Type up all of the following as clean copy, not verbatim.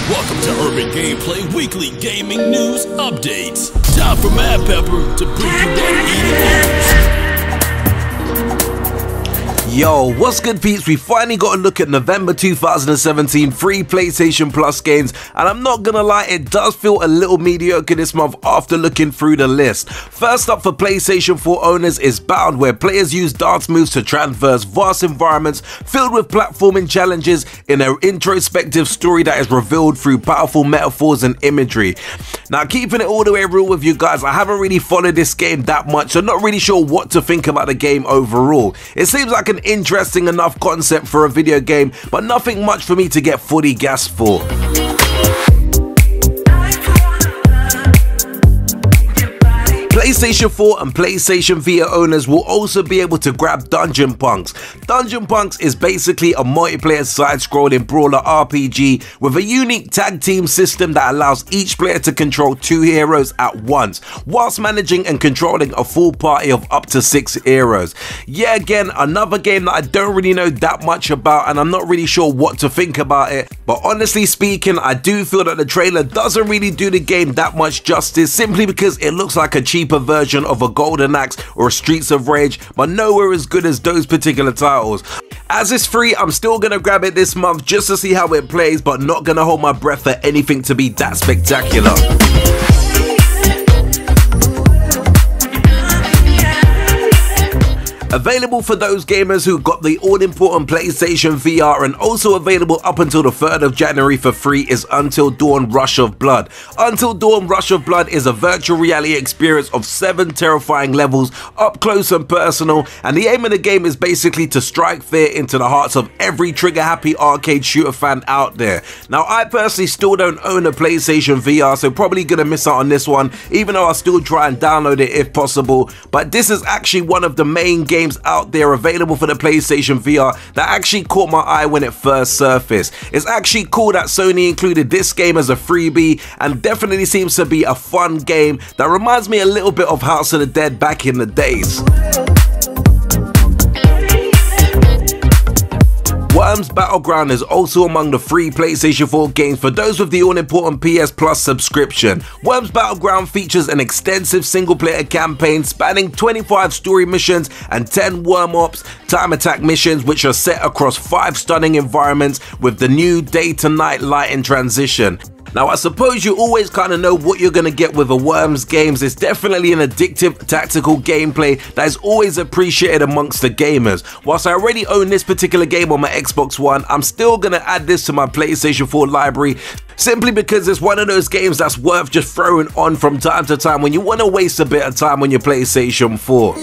Welcome to Urban Gameplay Weekly Gaming News Updates. Time for Mad Pepper to bring you that eating news. Yo, what's good peeps? We finally got a look at November 2017 free PlayStation Plus games, and I'm not gonna lie, it does feel a little mediocre this month after looking through the list. First up for PlayStation 4 owners is Bound, where players use dance moves to traverse vast environments filled with platforming challenges in an introspective story that is revealed through powerful metaphors and imagery. Now, keeping it all the way real with you guys, I haven't really followed this game that much, so not really sure what to think about the game overall. It seems like an interesting enough concept for a video game, but nothing much for me to get fully gassed for. PlayStation 4 and PlayStation Vita owners will also be able to grab Dungeon Punks. Dungeon Punks is basically a multiplayer side-scrolling brawler RPG with a unique tag team system that allows each player to control 2 heroes at once, whilst managing and controlling a full party of up to 6 heroes. Yeah, again, another game that I don't really know that much about, and I'm not really sure what to think about it, but honestly speaking, I do feel that the trailer doesn't really do the game that much justice, simply because it looks like a cheaper version of a Golden Axe or a Streets of Rage, but nowhere as good as those particular titles. As it's free, I'm still gonna grab it this month just to see how it plays, but not gonna hold my breath for anything to be that spectacular. Available for those gamers who got the all-important PlayStation VR, and also available up until the 3rd of January for free, is Until Dawn Rush of Blood. Until Dawn Rush of Blood is a virtual reality experience of 7 terrifying levels, up close and personal, and the aim of the game is basically to strike fear into the hearts of every trigger-happy arcade shooter fan out there. Now, I personally still don't own a PlayStation VR, so probably gonna miss out on this one, even though I'll still try and download it if possible, but this is actually one of the main games out there available for the PlayStation VR that actually caught my eye when it first surfaced. It's actually cool that Sony included this game as a freebie, and definitely seems to be a fun game that reminds me a little bit of House of the Dead back in the days. Worms Battleground is also among the free PlayStation 4 games for those with the all-important PS Plus subscription. Worms Battleground features an extensive single-player campaign spanning 25 story missions and 10 Worm Ops time attack missions, which are set across 5 stunning environments with the new day-to-night lighting transition. Now, I suppose you always kind of know what you're going to get with a Worms games. It's definitely an addictive tactical gameplay that is always appreciated amongst the gamers. Whilst I already own this particular game on my Xbox One, I'm still going to add this to my PlayStation 4 library, simply because it's one of those games that's worth just throwing on from time to time when you want to waste a bit of time on your PlayStation 4.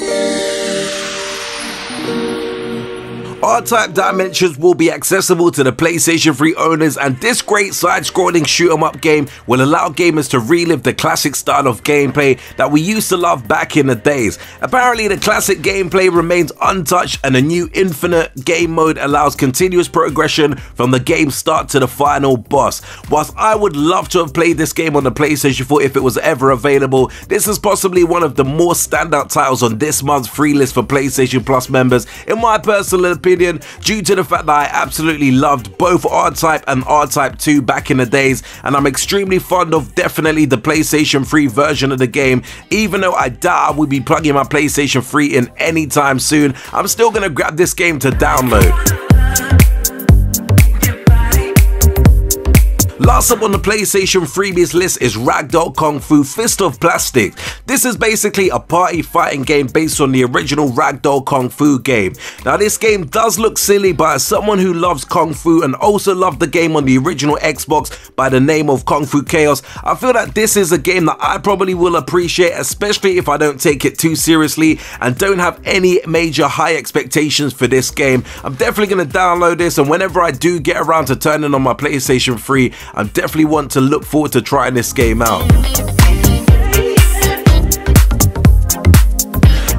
R-Type Dimensions will be accessible to the PlayStation 3 owners, and this great side-scrolling shoot-em-up game will allow gamers to relive the classic style of gameplay that we used to love back in the days. Apparently, the classic gameplay remains untouched, and a new infinite game mode allows continuous progression from the game start to the final boss. Whilst I would love to have played this game on the PlayStation 4 if it was ever available, this is possibly one of the more standout titles on this month's free list for PlayStation Plus members, in my personal opinion, due to the fact that I absolutely loved both R-Type and R-Type 2 back in the days, and I'm extremely fond of definitely the PlayStation 3 version of the game. Even though I doubt I will be plugging my PlayStation 3 in anytime soon, I'm still going to grab this game to download. Last up on the PlayStation freebies list is Ragdoll Kung Fu Fist of Plastic. This is basically a party fighting game based on the original Ragdoll Kung Fu game. Now, this game does look silly, but as someone who loves Kung Fu and also loved the game on the original Xbox by the name of Kung Fu Chaos, I feel that this is a game that I probably will appreciate, especially if I don't take it too seriously and don't have any major high expectations for this game. I'm definitely going to download this, and whenever I do get around to turning on my PlayStation 3, I definitely want to look forward to trying this game out.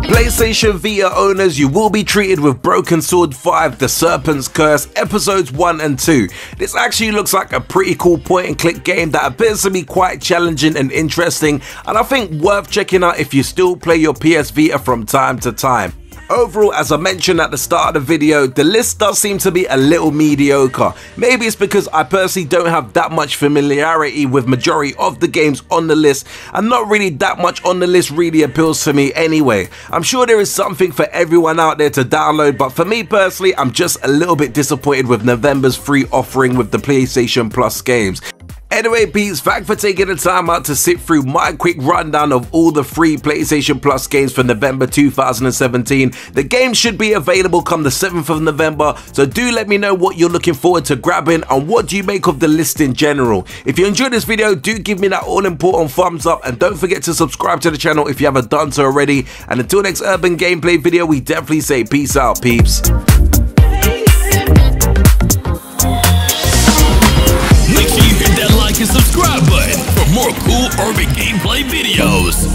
PlayStation Vita owners, you will be treated with Broken Sword 5: The Serpent's Curse Episodes 1 and 2. This actually looks like a pretty cool point and click game that appears to be quite challenging and interesting, and I think worth checking out if you still play your PS Vita from time to time. Overall, as I mentioned at the start of the video, the list does seem to be a little mediocre. Maybe it's because I personally don't have that much familiarity with majority of the games on the list, and not really that much on the list really appeals to me anyway. I'm sure there is something for everyone out there to download, but for me personally, I'm just a little bit disappointed with November's free offering with the PlayStation Plus games. Anyway peeps, thanks for taking the time out to sit through my quick rundown of all the free PlayStation Plus games for November 2017. The game should be available come the 7th of November, so do let me know what you're looking forward to grabbing and what do you make of the list in general. If you enjoyed this video, do give me that all important thumbs up and don't forget to subscribe to the channel if you haven't done so already. And until next urban gameplay video, we definitely say peace out peeps. Make sure you hit that like and subscribe button for more cool urban gameplay videos.